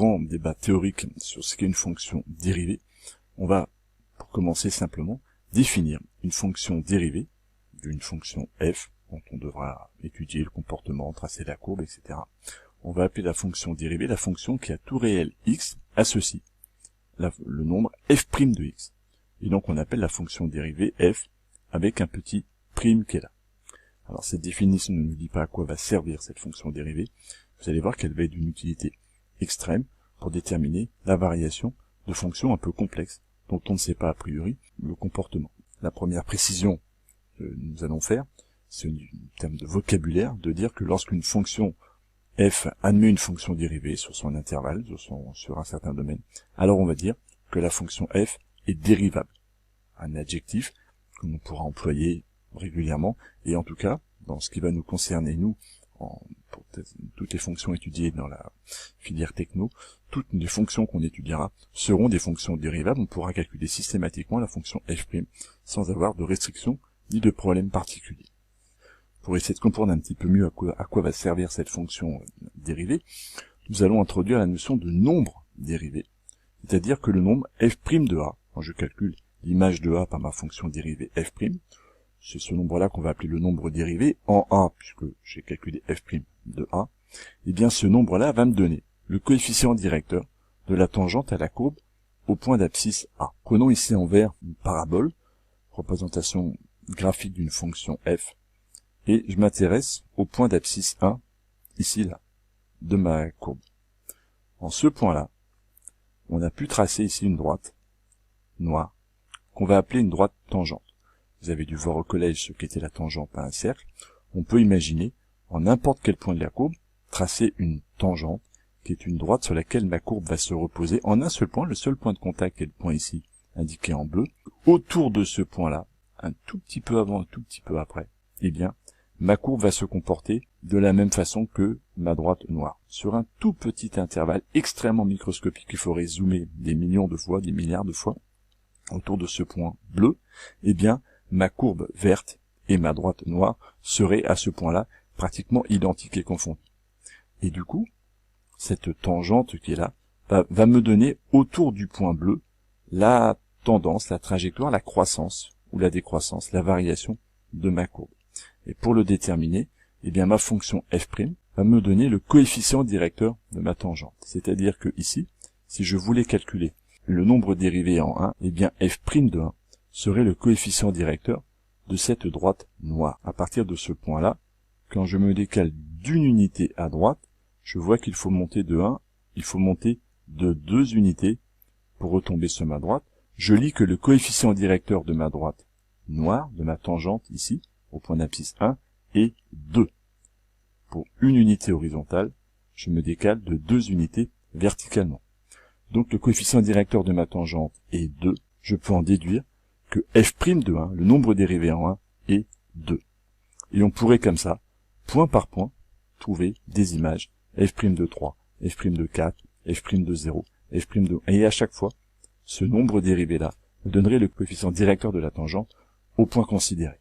Grand débat théorique sur ce qu'est une fonction dérivée, on va, pour commencer simplement, définir une fonction dérivée d'une fonction f, dont on devra étudier le comportement, tracer la courbe, etc. On va appeler la fonction dérivée la fonction qui a tout réel x associe le nombre f' de x. Et donc on appelle la fonction dérivée f avec un petit prime qui est là. Alors cette définition ne nous dit pas à quoi va servir cette fonction dérivée. Vous allez voir qu'elle va être d'une utilité extrême pour déterminer la variation de fonctions un peu complexes dont on ne sait pas a priori le comportement. La première précision que nous allons faire, c'est un terme de vocabulaire, de dire que lorsqu'une fonction f admet une fonction dérivée sur son intervalle, sur un certain domaine, alors on va dire que la fonction f est dérivable. Un adjectif que l'on pourra employer régulièrement, et en tout cas, dans ce qui va nous concerner, nous, pour toutes les fonctions étudiées dans la filière techno, toutes les fonctions qu'on étudiera seront des fonctions dérivables. On pourra calculer systématiquement la fonction f' sans avoir de restrictions ni de problème particulier. Pour essayer de comprendre un petit peu mieux à quoi va servir cette fonction dérivée, nous allons introduire la notion de nombre dérivé, c'est-à-dire que le nombre f' de a, quand je calcule l'image de a par ma fonction dérivée f', c'est ce nombre-là qu'on va appeler le nombre dérivé en a, puisque j'ai calculé f' de a, et bien ce nombre-là va me donner le coefficient directeur de la tangente à la courbe au point d'abscisse a. Prenons ici en vert une parabole, représentation graphique d'une fonction f, et je m'intéresse au point d'abscisse 1, ici là, de ma courbe. En ce point-là, on a pu tracer ici une droite noire, qu'on va appeler une droite tangente. Vous avez dû voir au collège ce qu'était la tangente à un cercle. On peut imaginer, en n'importe quel point de la courbe, tracer une tangente, qui est une droite sur laquelle ma courbe va se reposer en un seul point, le seul point de contact est le point ici, indiqué en bleu. Autour de ce point-là, un tout petit peu avant, un tout petit peu après, eh bien, ma courbe va se comporter de la même façon que ma droite noire. Sur un tout petit intervalle extrêmement microscopique, il faudrait zoomer des millions de fois, des milliards de fois, autour de ce point bleu, eh bien, ma courbe verte et ma droite noire seraient à ce point-là pratiquement identiques et confondues. Et du coup, cette tangente qui est là va me donner autour du point bleu la tendance, la trajectoire, la croissance ou la décroissance, la variation de ma courbe. Et pour le déterminer, eh bien ma fonction f' va me donner le coefficient directeur de ma tangente. C'est-à-dire que ici, si je voulais calculer le nombre dérivé en 1, eh bien f' de 1 serait le coefficient directeur de cette droite noire. À partir de ce point-là, quand je me décale d'une unité à droite, je vois qu'il faut monter de 1, il faut monter de 2 unités pour retomber sur ma droite. Je lis que le coefficient directeur de ma droite noire, de ma tangente ici, au point d'abscisse 1, est 2. Pour une unité horizontale, je me décale de 2 unités verticalement. Donc le coefficient directeur de ma tangente est 2. Je peux en déduire que f' de 1, le nombre dérivé en 1, est 2. Et on pourrait comme ça, point par point, trouver des images f' de 3, f' de 4, f' de 0, f' de 1. Et à chaque fois, ce nombre dérivé-là me donnerait le coefficient directeur de la tangente au point considéré.